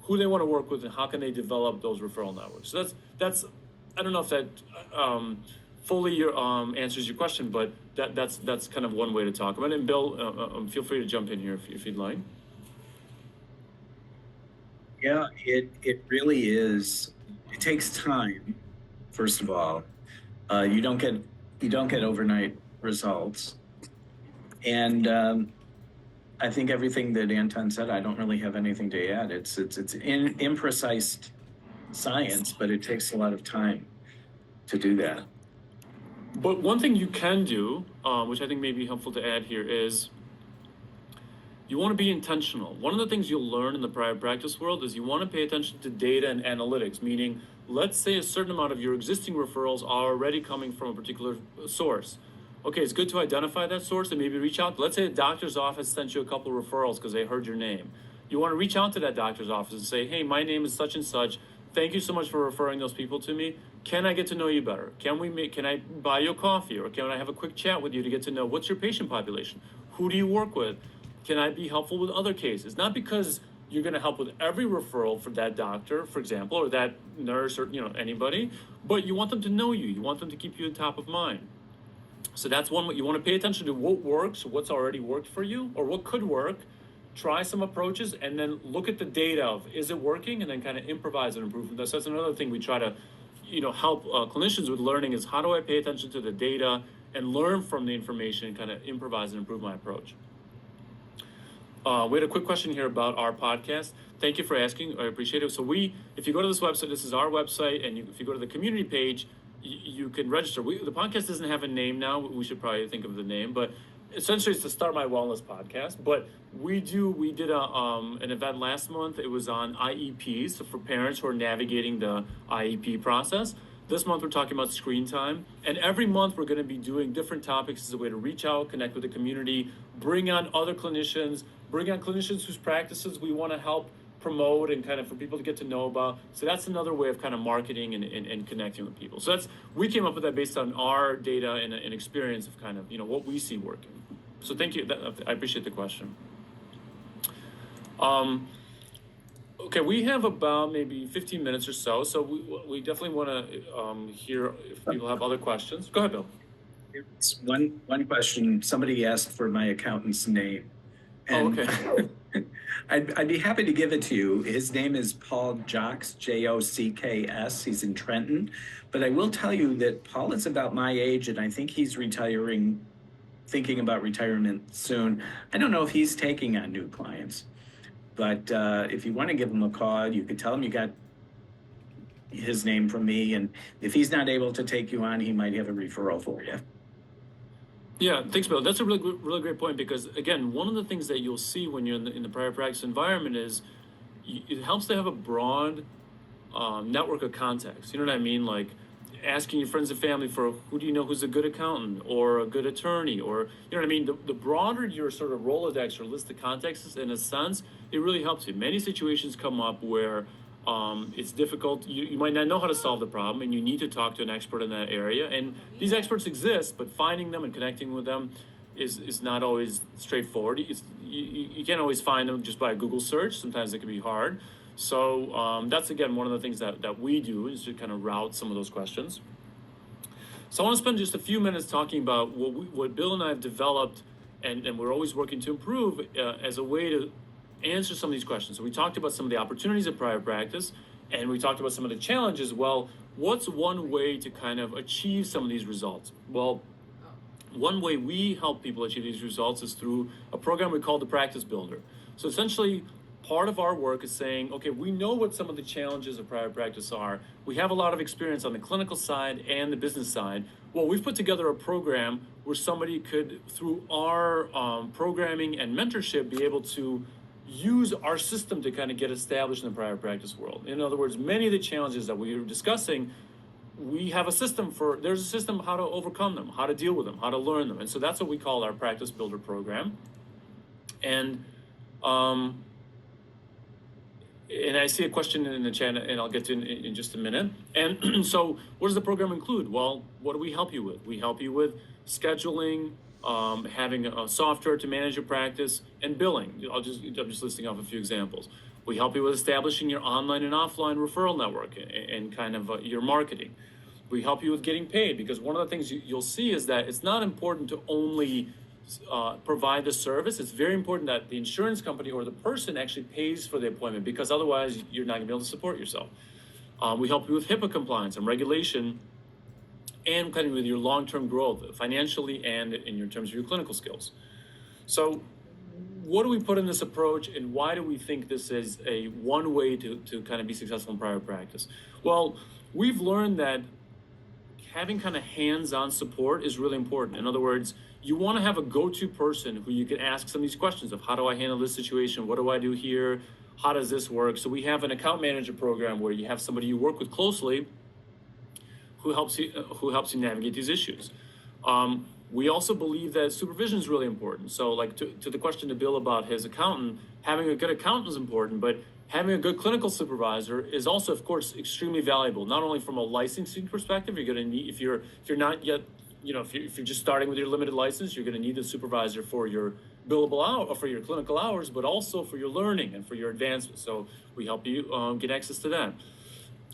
who they want to work with, and how can they develop those referral networks. So that's I don't know if that fully answers your question, but that's kind of one way to talk about it. And Bill, feel free to jump in here if you'd like. Yeah, it really is. It takes time. First of all, you don't get overnight results, and I think everything that Anton said, I don't really have anything to add. It's imprecise science, but it takes a lot of time to do that. But one thing you can do, which I think may be helpful to add here, is you want to be intentional. One of the things you'll learn in the private practice world is you want to pay attention to data and analytics, meaning let's say a certain amount of your existing referrals are already coming from a particular source. Okay, it's good to identify that source and maybe reach out. Let's say a doctor's office sent you a couple of referrals because they heard your name. You want to reach out to that doctor's office and say, hey, my name is such and such. Thank you so much for referring those people to me. Can I get to know you better? Can I buy you a coffee, or can I have a quick chat with you to get to know what's your patient population? Who do you work with? Can I be helpful with other cases? Not because you're going to help with every referral for that doctor, for example, or that nurse, or anybody, but you want them to know you. You want them to keep you at top of mind. So that's one way. You want to pay attention to what works, what's already worked for you, or what could work. Try some approaches, and then look at the data of, is it working, and then kind of improvise and improve. That's another thing we try to, help clinicians with learning is, how do I pay attention to the data and learn from the information and kind of improvise and improve my approach. We had a quick question here about our podcast. Thank you for asking. I appreciate it. So if you go to this website, this is our website, and if you go to the community page, you can register. The podcast doesn't have a name now. We should probably think of the name, but essentially it's the Start My Wellness podcast. But we did an event last month. It was on IEPs, so for parents who are navigating the IEP process. This month we're talking about screen time, and every month we're going to be doing different topics as a way to reach out, connect with the community, bring on other clinicians, whose practices we want to help promote and kind of for people to get to know about. So that's another way of kind of marketing and connecting with people. So we came up with that based on our data and experience of kind of what we see working. So thank you. I appreciate the question. Okay, we have about maybe 15 minutes or so. So we definitely want to hear if people have other questions. Go ahead, Bill. It's one question. Somebody asked for my accountant's name. Oh, And okay. I'd be happy to give it to you. His name is Paul Jocks, Jocks. He's in Trenton. But I will tell you that Paul is about my age, and I think he's retiring, thinking about retirement soon. I don't know if he's taking on new clients, but if you want to give him a call, you could tell him you got his name from me. And if he's not able to take you on, he might have a referral for you. Yeah, thanks, Bill. That's a really great point because, again, one of the things that you'll see when you're in the private practice environment is it helps to have a broad network of contacts. You know what I mean? Like asking your friends and family for who do you know who's a good accountant or a good attorney, or you know what I mean? The broader your sort of Rolodex or list of contacts is, in a sense, it really helps you. Many situations come up where it's difficult. You might not know how to solve the problem, and you need to talk to an expert in that area. And these experts exist, but finding them and connecting with them is not always straightforward. You can't always find them just by a Google search. Sometimes it can be hard. So that's, again, one of the things that we do is to kind of route some of those questions. So I want to spend just a few minutes talking about what Bill and I have developed, and we're always working to improve as a way to answer some of these questions. So we talked about some of the opportunities of private practice, and we talked about some of the challenges. Well, what's one way to kind of achieve some of these results? Well, one way we help people achieve these results is through a program we call the Practice Builder. So essentially, part of our work is saying, okay, we know what some of the challenges of private practice are. We have a lot of experience on the clinical side and the business side. Well, we've put together a program where somebody could, through our programming and mentorship, be able to use our system to kind of get established in the private practice world. In other words, many of the challenges that we were discussing, we have a system for, there's a system how to overcome them, how to deal with them, how to learn them. And so that's what we call our Practice Builder program. And I see a question in the chat, and I'll get to it in just a minute. And so what does the program include? Well, what do we help you with? We help you with scheduling, having a software to manage your practice, and billing. I'm just listing off a few examples. We help you with establishing your online and offline referral network and kind of your marketing. We help you with getting paid, because one of the things you'll see is that it's not important to only provide the service. It's very important that the insurance company or the person actually pays for the appointment, because otherwise you're not gonna be able to support yourself. We help you with HIPAA compliance and regulation, and kind of with your long-term growth financially and in your terms of your clinical skills. So what do we put in this approach, and why do we think this is a one way to kind of be successful in private practice? Well, we've learned that having kind of hands-on support is really important. In other words, you want to have a go-to person who you can ask some of these questions of, how do I handle this situation? What do I do here? How does this work? So we have an account manager program where you have somebody you work with closely who helps you navigate these issues. We also believe that supervision is really important. So like to the question to Bill about his accountant, having a good accountant is important, but having a good clinical supervisor is also, of course, extremely valuable. Not only from a licensing perspective, you're going to need, if you're not yet, if you're just starting with your limited license, you're going to need a supervisor for your billable hour or for your clinical hours, but also for your learning and for your advancement. So we help you get access to that.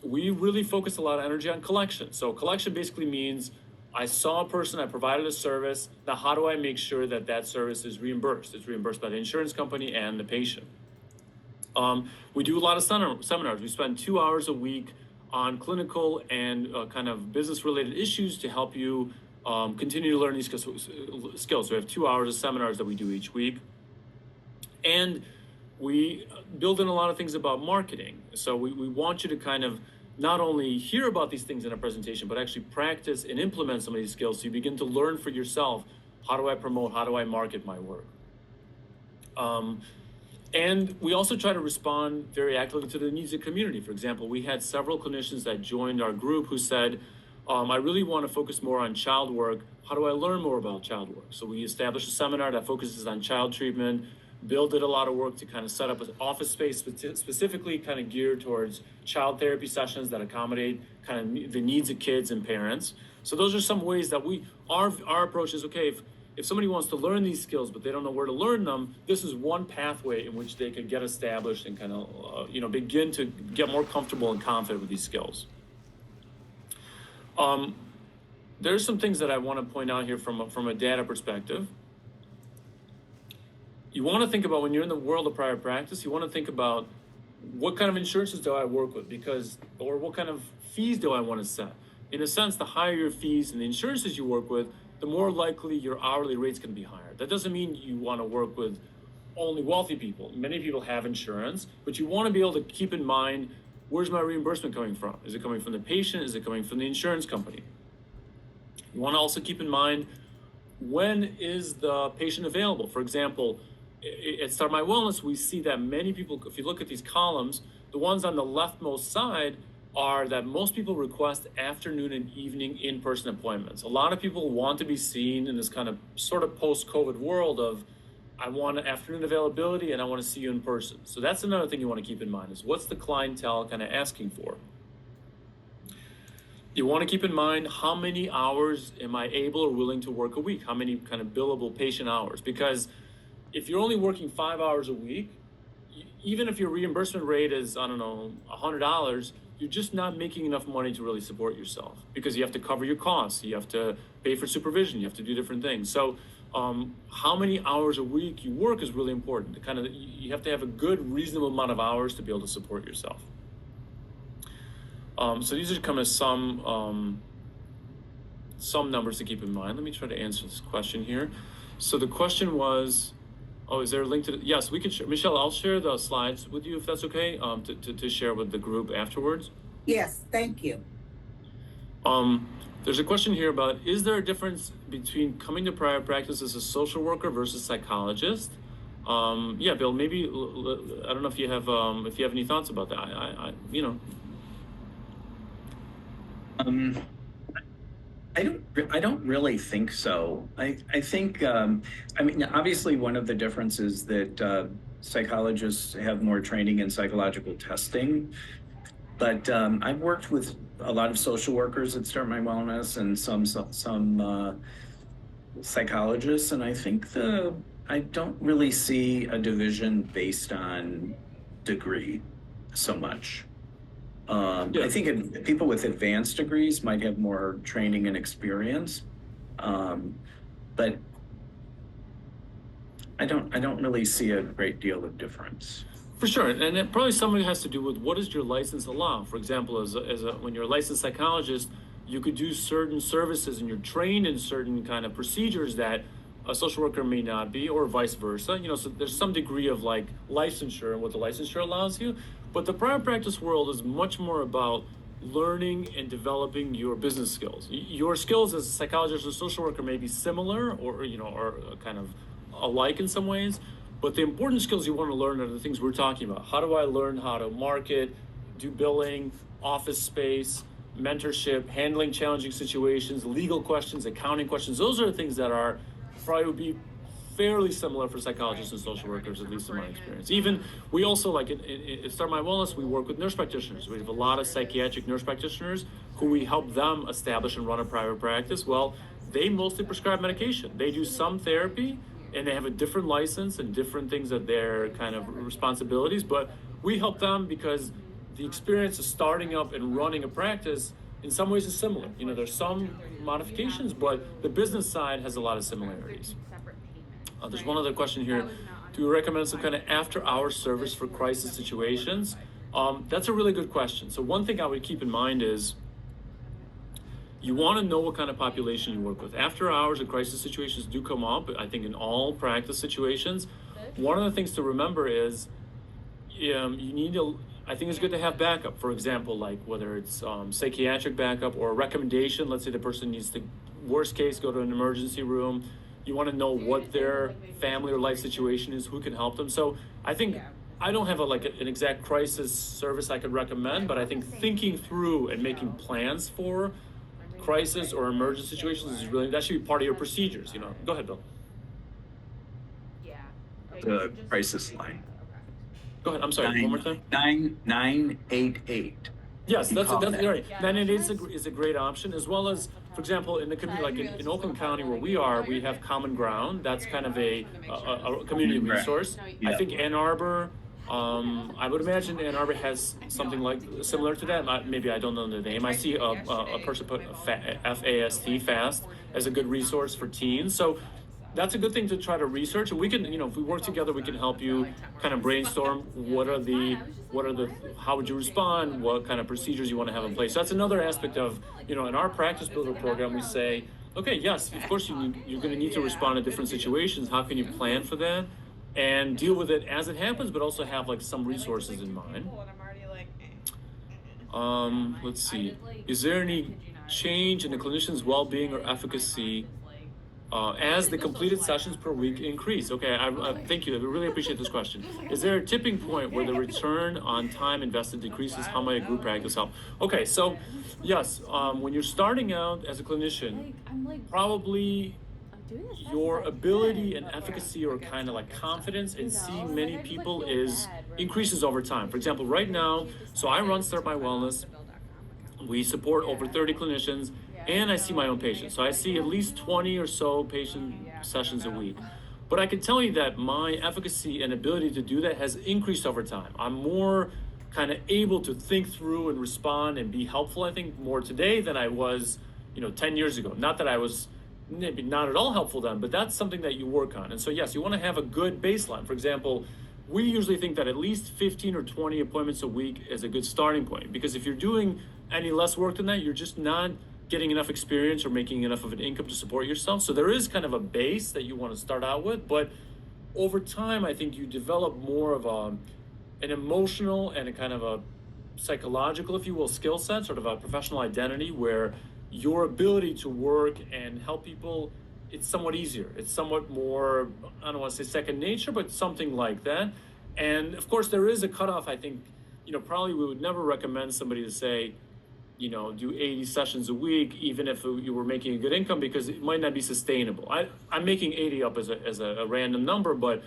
We really focus a lot of energy on collection. So collection basically means I saw a person, I provided a service. Now, how do I make sure that that service is reimbursed? It's reimbursed by the insurance company and the patient. We do a lot of seminars. We spend 2 hours a week on clinical and kind of business-related issues to help you continue to learn these skills. So we have 2 hours of seminars that we do each week. And we build in a lot of things about marketing. So we want you to kind of not only hear about these things in a presentation, but actually practice and implement some of these skills so you begin to learn for yourself, how do I promote, how do I market my work? And we also try to respond very actively to the needs of the community. For example, we had several clinicians that joined our group who said, I really want to focus more on child work. How do I learn more about child work? So we established a seminar that focuses on child treatment. Bill did a lot of work to kind of set up an office space specifically kind of geared towards child therapy sessions that accommodate kind of the needs of kids and parents. So those are some ways that our approach is, okay, if somebody wants to learn these skills, but they don't know where to learn them, this is one pathway in which they could get established and kind of, begin to get more comfortable and confident with these skills. there's some things that I want to point out here from a data perspective. You want to think about, when you're in the world of private practice, you want to think about what kind of insurances do I work with, or what kind of fees do I want to set. In a sense, the higher your fees and the insurances you work with, the more likely your hourly rate's going to be higher. That doesn't mean you want to work with only wealthy people. Many people have insurance, but you want to be able to keep in mind, where's my reimbursement coming from? Is it coming from the patient? Is it coming from the insurance company? You want to also keep in mind, when is the patient available? For example, at Start My Wellness, we see that many people, if you look at these columns, the ones on the leftmost side are that most people request afternoon and evening in-person appointments. A lot of people want to be seen in this kind of sort of post-COVID world of, I want an afternoon availability and I want to see you in person. So that's another thing you want to keep in mind, is what's the clientele kind of asking for? You want to keep in mind, how many hours am I able or willing to work a week? How many kind of billable patient hours? Because if you're only working 5 hours a week, even if your reimbursement rate is, I don't know, $100, you're just not making enough money to really support yourself, because you have to cover your costs, you have to pay for supervision, you have to do different things. So how many hours a week you work is really important. You have to have a good, reasonable amount of hours to be able to support yourself. So these are kind of some numbers to keep in mind. Let me try to answer this question here. So the question was, is there a link to yes, we can share. Michelle, I'll share the slides with you if that's okay, to share with the group afterwards. Yes, thank you. There's a question here about, is there a difference between coming to private practice as a social worker versus psychologist? Yeah, Bill, maybe, I don't know if you have any thoughts about that. I don't really think so. I think, obviously one of the differences that psychologists have more training in psychological testing, but I've worked with a lot of social workers at Start My Wellness and some psychologists, and I think I don't really see a division based on degree so much. I think people with advanced degrees might have more training and experience, but I don't really see a great deal of difference. For sure, and it probably something has to do with, what does your license allow? For example, when you're a licensed psychologist, you could do certain services, and you're trained in certain kind of procedures that a social worker may not be, or vice versa. So there's some degree of like licensure and what the licensure allows you. But the private practice world is much more about learning and developing your business skills. Your skills as a psychologist or social worker may be similar, or kind of alike in some ways. But the important skills you want to learn are the things we're talking about. How do I learn how to market, do billing, office space, mentorship, handling challenging situations, legal questions, accounting questions? Those are the things that are probably would be fairly similar for psychologists and social workers, at least in my experience. Even, we also, like at Start My Wellness, we work with nurse practitioners. We have a lot of psychiatric nurse practitioners who we help them establish and run a private practice. Well, they mostly prescribe medication. They do some therapy, and they have a different license and different things that their kind of responsibilities, but we help them because the experience of starting up and running a practice in some ways is similar. There's some modifications, but the business side has a lot of similarities. There's one other question here. Do you recommend some kind of after-hours service for crisis situations? That's a really good question. So one thing I would keep in mind is, you want to know what kind of population you work with. After hours and crisis situations do come up, I think, in all practice situations. One of the things to remember is, I think it's good to have backup. For example, like whether it's psychiatric backup or a recommendation. Let's say the person needs to, worst case, go to an emergency room. You want to know what their family or life situation is, who can help them. So I think, I don't have an exact crisis service I could recommend, but I think thinking through and making plans for crisis or emergency situations is that should be part of your procedures. Go ahead, Bill. The crisis line. Go ahead. I'm sorry. One more time. 988. Yes, that's right. 988 is a great option, as well as, for example, in the community, like in Oakland County where we are, we have Common Ground. That's kind of a community resource. I think Ann Arbor I would imagine Ann Arbor has something like similar to that. Maybe I don't know the name. I see a person put FAST, FAST, as a good resource for teens. So that's a good thing to try to research. And we can, if we work together, we can help you kind of brainstorm how would you respond, what kind of procedures you want to have in place. So that's another aspect of, in our practice builder program, we say, okay, yes, of course you're going to need to respond to different situations. How can you plan for that and deal with it as it happens, but also have like some resources in mind? Let's see. Is there any change in the clinician's well-being or efficacy as the completed sessions per week increase? Okay, thank you. I really appreciate this question. Is there a tipping point where the return on time invested decreases? How might a group practice help? Okay, so yes, when you're starting out as a clinician, probably your ability and efficacy or kind of like confidence in seeing many people increases over time. For example, right now, so I run Start My Wellness. We support over 30 clinicians, and I see my own patients. So I see at least 20 or so patient sessions a week. But I can tell you that my efficacy and ability to do that has increased over time. I'm more kind of able to think through and respond and be helpful, I think, more today than I was, 10 years ago. Not that I was maybe not at all helpful then, but that's something that you work on. And so, yes, you want to have a good baseline. For example, we usually think that at least 15 or 20 appointments a week is a good starting point, because if you're doing any less work than that, you're just not getting enough experience or making enough of an income to support yourself. So there is kind of a base that you want to start out with, but over time, I think you develop more of an emotional and a kind of a psychological, if you will, skill set, sort of a professional identity, where your ability to work and help people, it's somewhat easier. It's somewhat more, I don't want to say second nature, but something like that. And of course, there is a cutoff. I think, probably we would never recommend somebody to say, do 80 sessions a week, even if you were making a good income, because it might not be sustainable. I'm making 80 up as a random number, but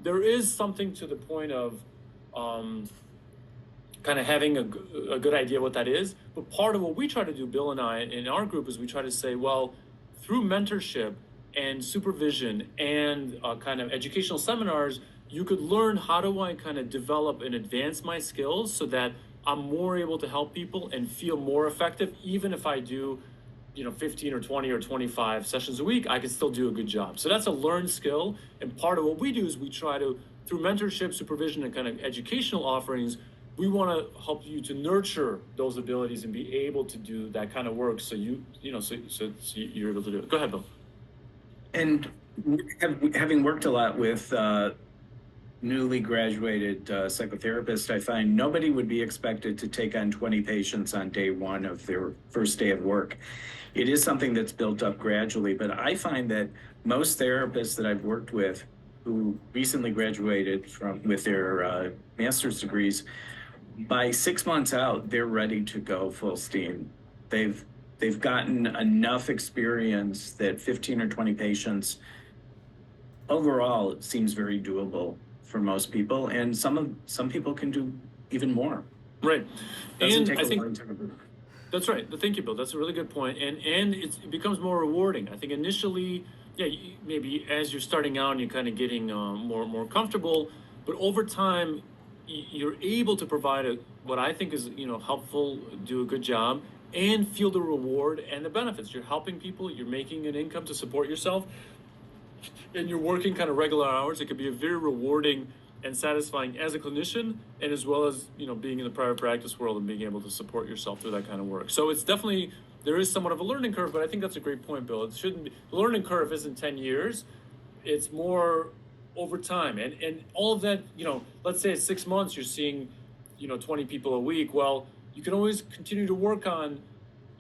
there is something to the point of kind of having a good idea what that is. But part of what we try to do, Bill and I, in our group, is we try to say, well, through mentorship and supervision and kind of educational seminars, you could learn how do I kind of develop and advance my skills so that I'm more able to help people and feel more effective. Even if I do, 15 or 20 or 25 sessions a week, I can still do a good job. So that's a learned skill. And part of what we do is we try to, through mentorship, supervision, and kind of educational offerings, we want to help you to nurture those abilities and be able to do that kind of work. So so you're able to do it. Go ahead, Bill. And having worked a lot with newly graduated psychotherapists, I find nobody would be expected to take on 20 patients on day one of their first day of work. It is something that's built up gradually, but I find that most therapists that I've worked with who recently graduated with their master's degrees, by 6 months out, they're ready to go full steam. They've gotten enough experience that 15 or 20 patients overall, it seems very doable for most people, and some people can do even more. Right. Doesn't And take I a think long time. that's right. Thank you, Bill. That's a really good point. And it becomes more rewarding. I think initially, yeah, maybe as you're starting out and you're kind of getting more comfortable, but over time, you're able to provide what I think is helpful, do a good job, and feel the reward and the benefits. You're helping people. You're making an income to support yourself, and you're working kind of regular hours. It could be a very rewarding and satisfying as a clinician, and as well as being in the private practice world and being able to support yourself through that kind of work. So it's definitely, there is somewhat of a learning curve, but I think that's a great point, Bill. It shouldn't be, the learning curve isn't 10 years. It's more over time. And all of that, let's say at 6 months you're seeing 20 people a week. Well, you can always continue to work on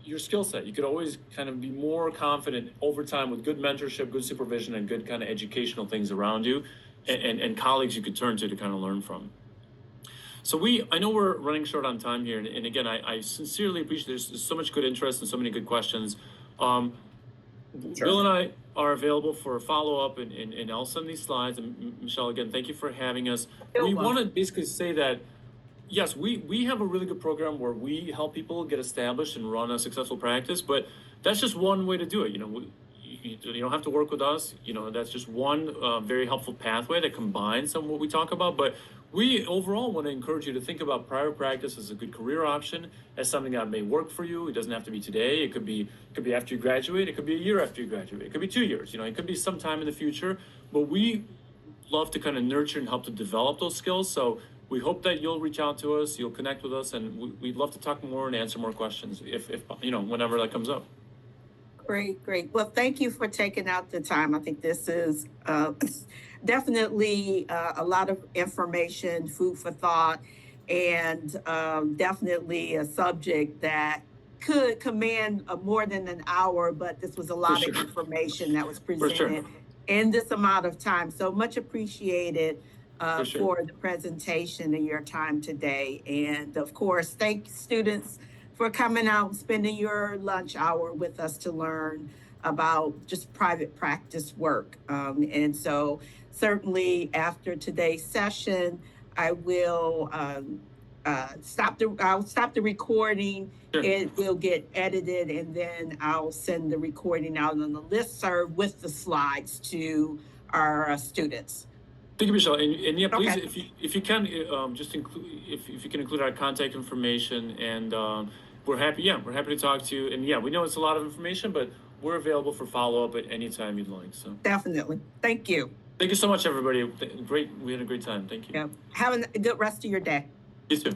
your skill set. You could always kind of be more confident over time with good mentorship, good supervision, and good kind of educational things around you, and colleagues you could turn to kind of learn from. So I know we're running short on time here, and again, I sincerely appreciate there's so much good interest and so many good questions. Sure. Bill and I are available for a follow-up, and I'll send these slides. And Michelle, again, thank you for having us. We want to basically say that, yes, we have a really good program where we help people get established and run a successful practice, but that's just one way to do it. You don't have to work with us. That's just one very helpful pathway that combines some of what we talk about. But We overall want to encourage you to think about private practice as a good career option, as something that may work for you. It doesn't have to be today. It could be after you graduate. It could be a year after you graduate. It could be 2 years. It could be sometime in the future. But we love to kind of nurture and help to develop those skills. So we hope that you'll reach out to us, you'll connect with us, and we'd love to talk more and answer more questions if whenever that comes up. Great, great. Well, thank you for taking out the time. I think this is definitely a lot of information, food for thought, and definitely a subject that could command more than an hour, but this was a For lot of sure. information that was For sure. presented in this amount of time. So much appreciated For sure. for the presentation and your time today. And of course, thank students for coming out, spending your lunch hour with us to learn about just private practice work. And so, certainly after today's session, I will I'll stop the recording. Sure. It will get edited, and then I'll send the recording out on the listserv with the slides to our students. Thank you, Michelle. And yeah, please, Okay. if you can, just include if you can include our contact information, and we're happy. Yeah, we're happy to talk to you. And yeah, we know it's a lot of information, but we're available for follow up at any time you'd like. So Definitely. Thank you. thank you so much, everybody. Great, we had a great time. Thank you. Yeah. Have a good rest of your day. You too.